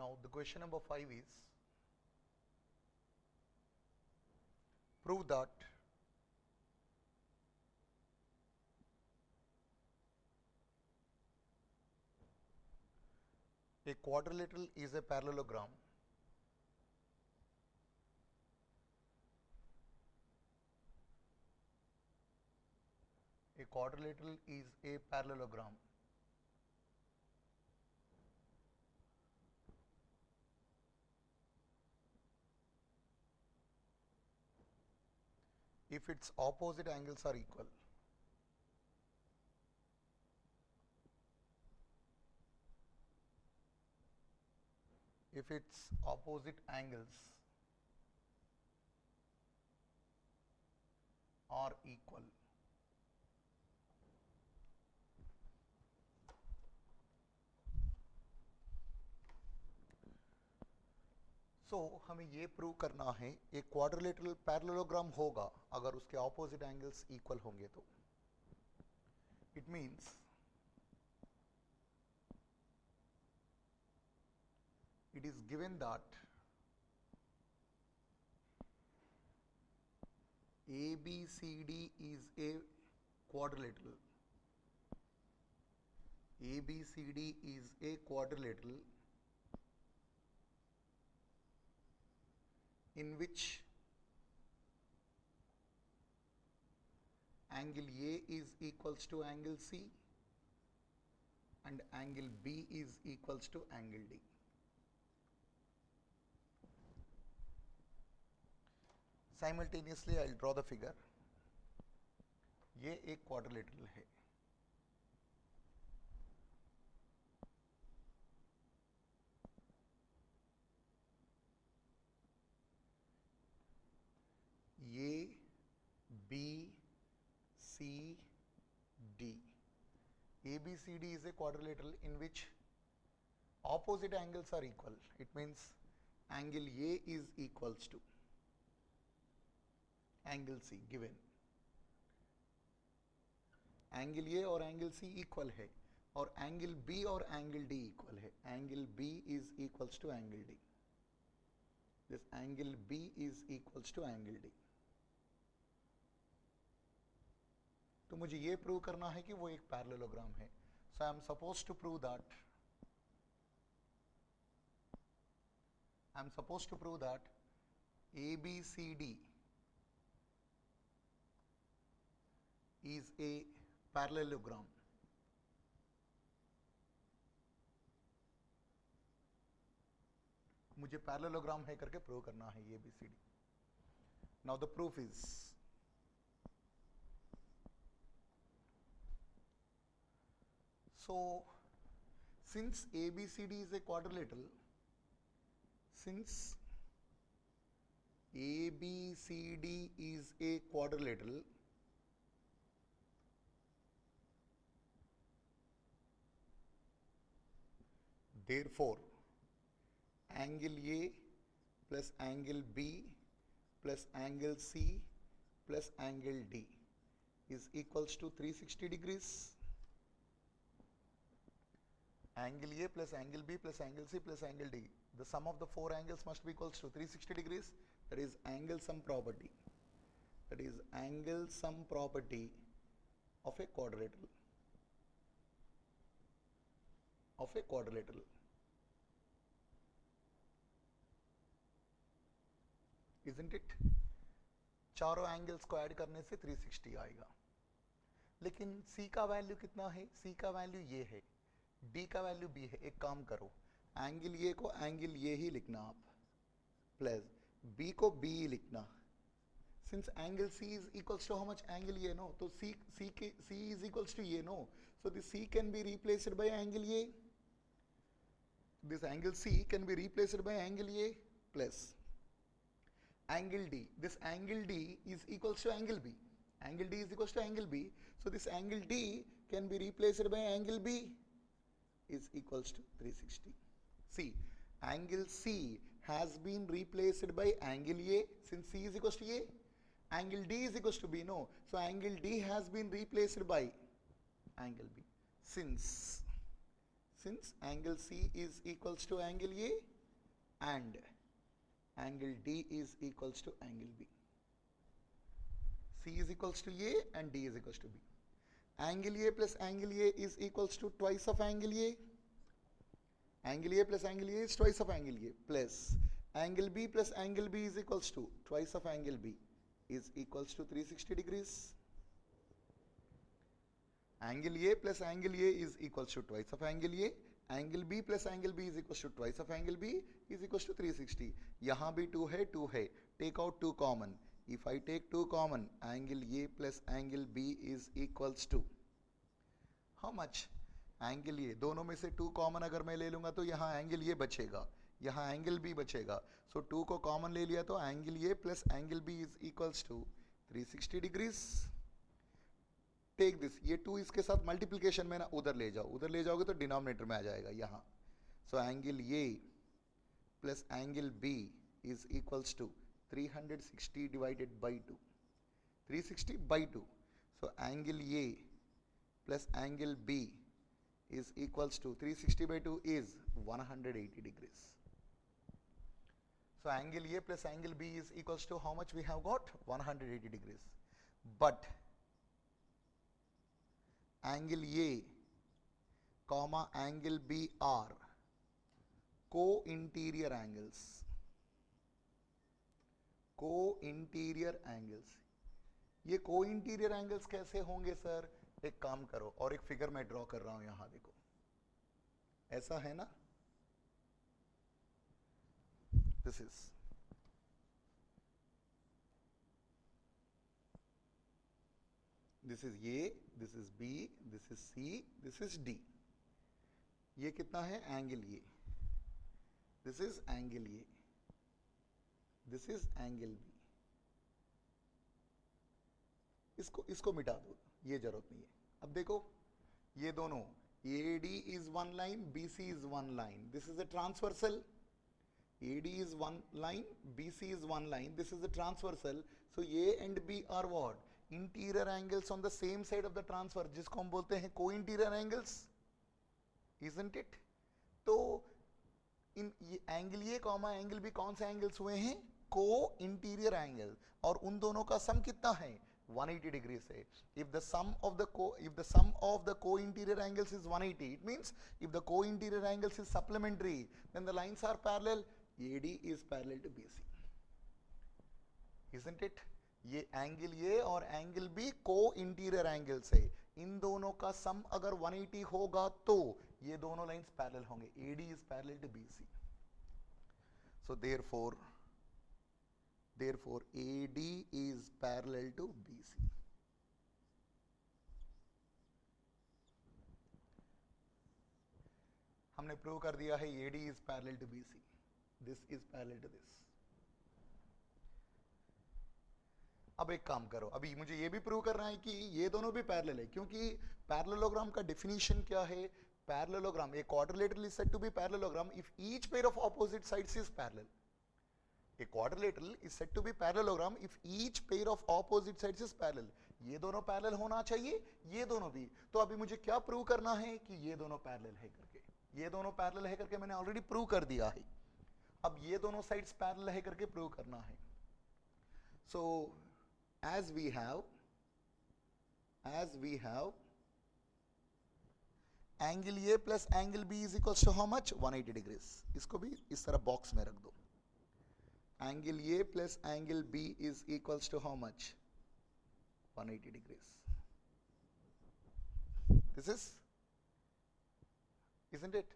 Now the question number 5 is, prove that a quadrilateral is a parallelogram if its opposite angles are equal. If its opposite angles are equal. So हमें ये prove करना है एक quadrilateral parallelogram होगा अगर उसके opposite angles equal होंगे तो. It means it is given that ABCD is a quadrilateral. ABCD is a quadrilateral in which angle A is equals to angle C and angle B is equals to angle D. Simultaneously I will draw the figure. ये एक quadrilateral है. A, B, C, D. ABCD is a quadrilateral in which opposite angles are equal. It means angle A is equals to angle C given. Angle A और angle C equal है और angle B और angle D equal है. Angle B is equals to angle D. This angle B is equals to angle D. तो मुझे ये prove करना है कि वो एक पैरेललोग्राम है. So I am suppose to prove that ABCD is a parallelogram. मुझे पैरेललोग्राम है करके प्रूव करना है ये ABCD. Now the proof is, so since ABCD is a quadrilateral, therefore angle A plus angle B plus angle C plus angle D is equals to 360 degrees. Angle A plus angle B plus angle C plus angle D, the sum of the four angles must be equals to 360 degrees. That is angle sum property. That is angle sum property of a quadrilateral. Isn't it? चारों angles को add करने से 360 आएगा. लेकिन C का value कितना है? C का वैल्यू ये है, D का वैल्यू B है. एक काम करो, एंगल ये को एंगल ये ही लिखना आप, प्लस B को B ही लिखना. Since angle C is equals to how much? Angle A, no? So C is equals to A, no? So the C can be replaced by angle A. This angle C can be replaced by angle A plus angle D. This angle D is equals to angle B. Angle D is equals to angle B. So this angle D can be replaced by angle B is equals to 360. See, angle C has been replaced by angle A since C is equals to A. Angle D is equals to B, no? So angle D has been replaced by angle B. Since angle C is equals to angle A, and angle D is equals to angle B. C is equals to A and D is equals to B. Angle A plus angle A is equals to twice of angle A. Angle A plus angle A is twice of angle A, plus angle B plus angle B is equals to twice of angle B is equals to 360 degrees. Angle A plus angle A is equals to twice of angle A. Angle B plus angle B is equals to twice of angle B is equals to 360. यहाँ भी 2 है, take out 2 common. If I take 2 common, angle A plus angle B is equals to how much? Angle A, दोनों में से 2 common अगर मैं ले लूंगा तो यहाँ एंगल ए बचेगा, यहाँ एंगल बी बचेगा. सो 2 को कॉमन ले लिया तो angle A plus angle B is equals to 360 degrees. Take this, ये 2 इसके साथ मल्टीप्लिकेशन में ना उधर ले जाओ, उधर ले जाओगे तो डिनोमिनेटर में आ जाएगा यहाँ. So angle A plus angle B is equals to 360 divided by 2, 360 by 2. So angle A plus angle B is equals to 360 by 2 is 180 degrees. So angle A plus angle B is equals to how much we have got? 180 degrees. But angle A comma angle B are co-interior angles. Co-interior angles. ये co-interior angles कैसे होंगे sir? एक काम करो और एक figure मैं draw कर रहा हूं यहां, देखो ऐसा है ना, this is A, this is B, this is C, this is D. ये कितना है? Angle A. This is angle A, this is angle B. इसको मिटा दो, ये जरूरत नहीं है. अब देखो ये दोनों AD is one line, BC is one line. This is a transversal. AD is one line, BC is one line. This is a transversal. So A and B are what? Interior angles on the same side of the transverse, जिसको हम बोलते हैं co-interior angles, isn't it? तो इन angle A comma angle B कौन से angles हुए हैं? co-interior angle. और उन दोनों का सम कितना है? 180 degrees है. If the sum of the co-interior angles is 180, it means if the co-interior angles is supplementary, then the lines are parallel. AD is parallel to BC, isn't it? ये angle A और angle B co-interior angles है. इन दोनों का सम अगर 180 होगा तो ये दोनों लाइंस पैरेलल होंगे. AD is parallel to BC. So therefore AD is parallel to BC. हमने प्रूव कर दिया है AD is parallel to BC. This is parallel to this. अब एक काम करो, अभी मुझे ये भी प्रूव करना है कि ये दोनों भी पैरेलल है, क्योंकि पैरेललोग्राम का डेफिनेशन क्या है? Parallelogram, a quadrilateral is said to be parallelogram if each pair of opposite sides is parallel. A quadrilateral is said to be parallelogram if each pair of opposite sides is parallel. ये दोनों parallel होना चाहिए, ये दोनों भी. तो अभी मुझे क्या प्रूव करना है? कि ये दोनों पैरेलल है करके. ये दोनों पैरेलल है करके मैंने ऑलरेडी प्रूव कर दिया है. अब ये दोनों साइड्स पैरेलल है करके प्रूव करना है. So as we have angle A plus angle B is equals to how much? 180 degrees. इसको भी इस तरह बॉक्स में रख दो. Angle A plus angle B is equals to how much? 180 degrees. This is, isn't it?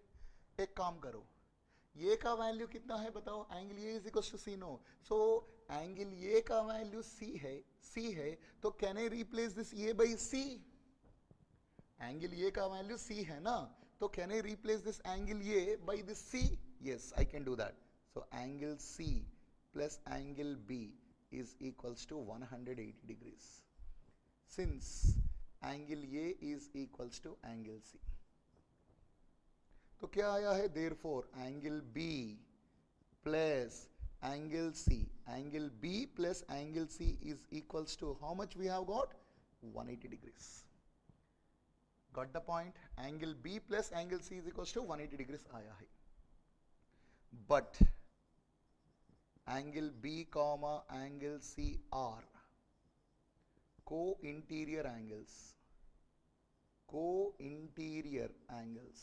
एक काम करो, ये का वैल्यू कितना है बताओ? Angle A is equals to C. No, so angle A का वैल्यू सी है, तो can I replace this A by C? Angle A का वैल्यू सी है ना, तो can I replace this angle A by this C? Yes, I can do that. So angle C plus angle B is equals to 180 degrees, since angle A is equals to angle C. तो क्या आया है? therefore angle B plus angle C, angle B plus angle C is equals to how much we have got? 180 degrees. Got the point? Angle B plus angle C is equals to 180 degrees आया है. But angle B comma angle C are co-interior angles, co-interior angles।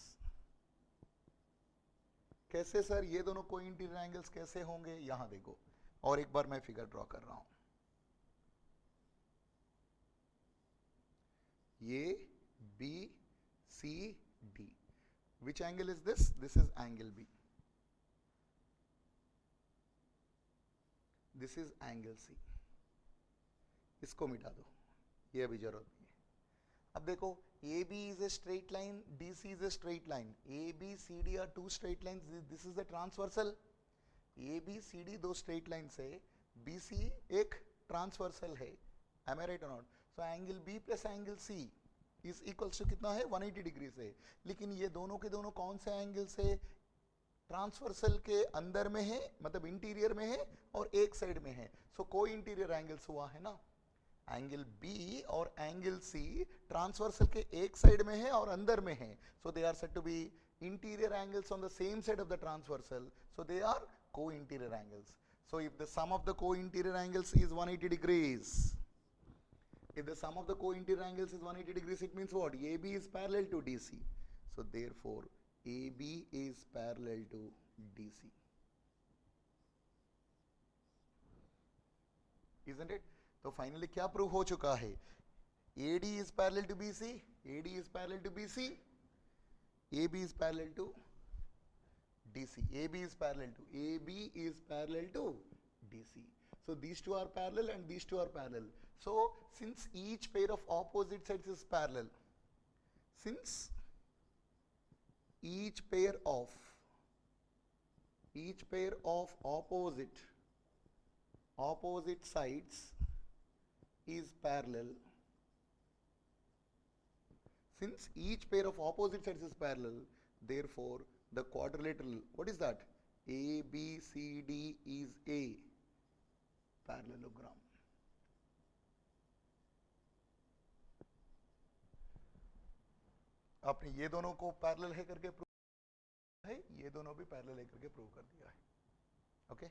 कैसे sir ये दोनों co-interior angles कैसे होंगे? यहां देखो, और एक बार मैं फिगर ड्रॉ कर रहा हूं। ये B C D, which angle is this? This is angle B, this is angle C. इसको मिटा दो, ये अभी जरूरत नहीं है। अब देखो, A B is a straight line, D C is a straight line, A B C D are two straight lines, this is the transversal. A B C D दो स्ट्रेट लाइन से, बी सी एक transversal है, am I right or not? So angle B plus angle C is equals to कितना है? 180 degree से। लेकिन ये दोनों के दोनों कौन से एंगल से? ट्रांसवर्सल के अंदर में है, मतलब इंटीरियर में है, और एक साइड में है। सो को इंटीरियर एंगल्स हुआ है ना। एंगल बी और एंगल सी ट्रांसवर्सल के एक साइड में है और अंदर में है, so they are said to be interior angles on the same side of the transversal, so they are co-interior angles. So if the sum of the co-interior angles is 180 degrees, if the sum of the co-interior angles is 180 degrees, it means what? AB is parallel to DC. So therefore AB is parallel to DC, isn't it? तो finally क्या prove हो चुका है? AD is parallel to BC, AD is parallel to BC, AB is parallel to DC, AB is parallel to DC. So these two are parallel and these two are parallel. So since each pair of opposite sides is parallel, since each pair of opposite sides is parallel, since each pair of opposite sides is parallel, therefore the quadrilateral, what is that? ABCD is a parallelogram. आपने ये दोनों को parallel है करके prove है, ये दोनों भी पैरेलल है करके प्रूव कर दिया है। ओके